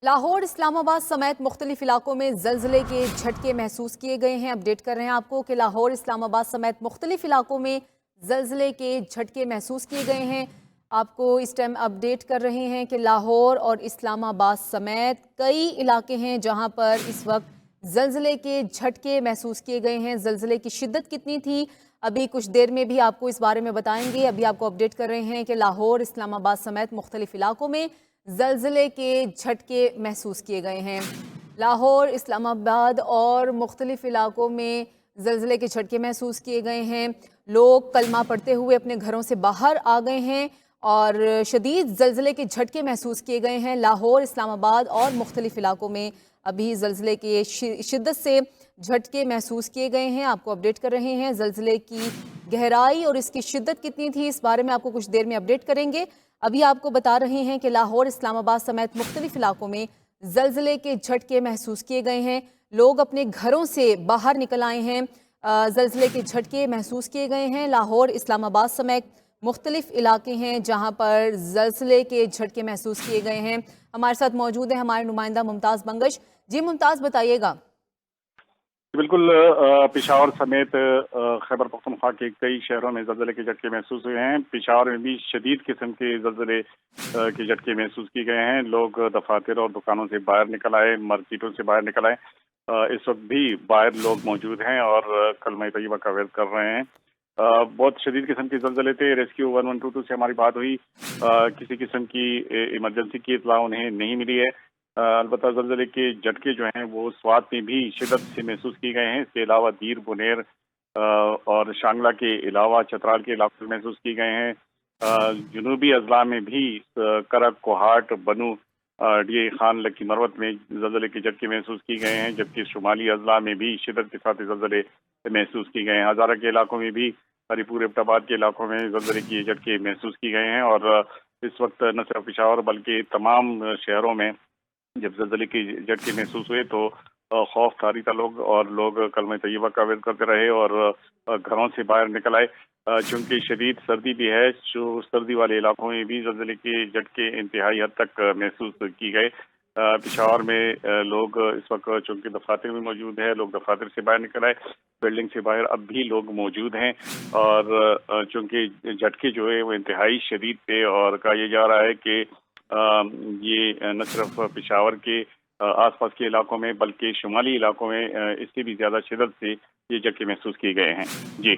लाहौर इस्लामाबाद समेत मुख्तलिफ इलाकों में जल्जले के झटके महसूस किए गए हैं। अपडेट कर रहे हैं आपको कि लाहौर इस्लामाबाद समेत मुख्तलिफ इलाकों में जल्जले के झटके महसूस किए गए हैं। आपको इस टाइम अपडेट कर रहे हैं कि लाहौर और इस्लामाबाद समेत कई इलाके हैं जहां पर इस वक्त जल्जले के झटके महसूस किए गए हैं। जल्जले की शिद्दत कितनी थी, अभी कुछ देर में भी आपको इस बारे में बताएंगे। अभी आपको अपडेट कर रहे हैं कि लाहौर इस्लामाबाद समेत मुख्तलिफ इलाकों में जल्जले के झटके महसूस किए गए हैं। लाहौर, इस्लामाबाद और मुख्तलिफ इलाकों में जल्जले के झटके महसूस किए गए हैं। लोग कलमा पढ़ते हुए अपने घरों से बाहर आ गए हैं और शदीद जल्जले के झटके महसूस किए गए हैं। लाहौर, इस्लामाबाद और मुख्तलिफ इलाकों में अभी जल्जले के शिद्दत से झटके महसूस किए गए हैं। आपको अपडेट कर रहे हैं जल्जले की गहराई और इसकी शिद्दत कितनी थी, इस बारे में आपको कुछ देर में अपडेट करेंगे। अभी आपको बता रहे हैं कि लाहौर, इस्लामाबाद समेत मुख्तलिफ इलाकों में जल्जले के झटके महसूस किए गए हैं। लोग अपने घरों से बाहर निकल आए हैं। जल्जले के झटके महसूस किए गए हैं। लाहौर, इस्लामाबाद समेत मुख्तलिफ इलाके हैं जहां पर जल्जले के झटके महसूस किए गए हैं। हमारे साथ मौजूद है हमारे नुमाइंदा मुमताज़ बंगश। जी मुमताज़, बताइएगा। बिल्कुल। पेशावर समेत खैबर पख्तूनख्वा के कई शहरों में जल्जले के झटके महसूस हुए हैं। पेशावर में भी शदीद किस्म के जल्जले के झटके महसूस किए गए हैं। लोग दफातर और दुकानों से बाहर निकल आए, मार्केटों से बाहर निकल आए। इस वक्त भी बाहर लोग मौजूद हैं और कलमा तैयबा का वेद कर रहे हैं। बहुत शदीद किस्म के जल्जले थे। रेस्क्यू 1122 से हमारी बात हुई। किसी किस्म की इमरजेंसी की इतला उन्हें नहीं मिली है। अलबत्ता जल्जले के झटके जो हैं वो स्वात में भी शिद्दत से महसूस किए गए हैं। इसके अलावा दीर, बुनेर और शांगला के अलावा चतराल के इलाकों में महसूस किए गए हैं। जनूबी अजला में भी करक, कोहाट, बनू, डी खान, लकी मरवत में जल्जले के झटके महसूस किए गए हैं, जबकि शुमाली अजला में भी शिद्दत के साथ जल्जले महसूस किए गए हैं। हजारा के इलाकों में भी, हरीपुर, एबटाबाद के इलाकों में जल्जले के झटके महसूस किए गए हैं। और इस वक्त न सिर्फ पेशावर बल्कि तमाम शहरों में जब जल्जले के झटके महसूस हुए तो खौफ तारी था लोग, और लोग कलमा तैयबा का वेद करते रहे और घरों से बाहर निकल आए। चूंकि शदीद सर्दी भी है, जो सर्दी वाले इलाकों में भी जल्जले के झटके इंतहाई हद तक महसूस की गए। पेशावर में लोग इस वक्त चूंकि दफातर में मौजूद है, लोग दफातर से बाहर निकल आए, बिल्डिंग से बाहर अब भी लोग मौजूद हैं। और चूंकि झटके जो है वो इंतहाई शदीद थे और कहा यह जा रहा है कि ये न सिर्फ पेशावर के आसपास के इलाकों में बल्कि शुमाली इलाकों में इससे भी ज्यादा शिद्दत से ये झटके महसूस किए गए हैं। जी।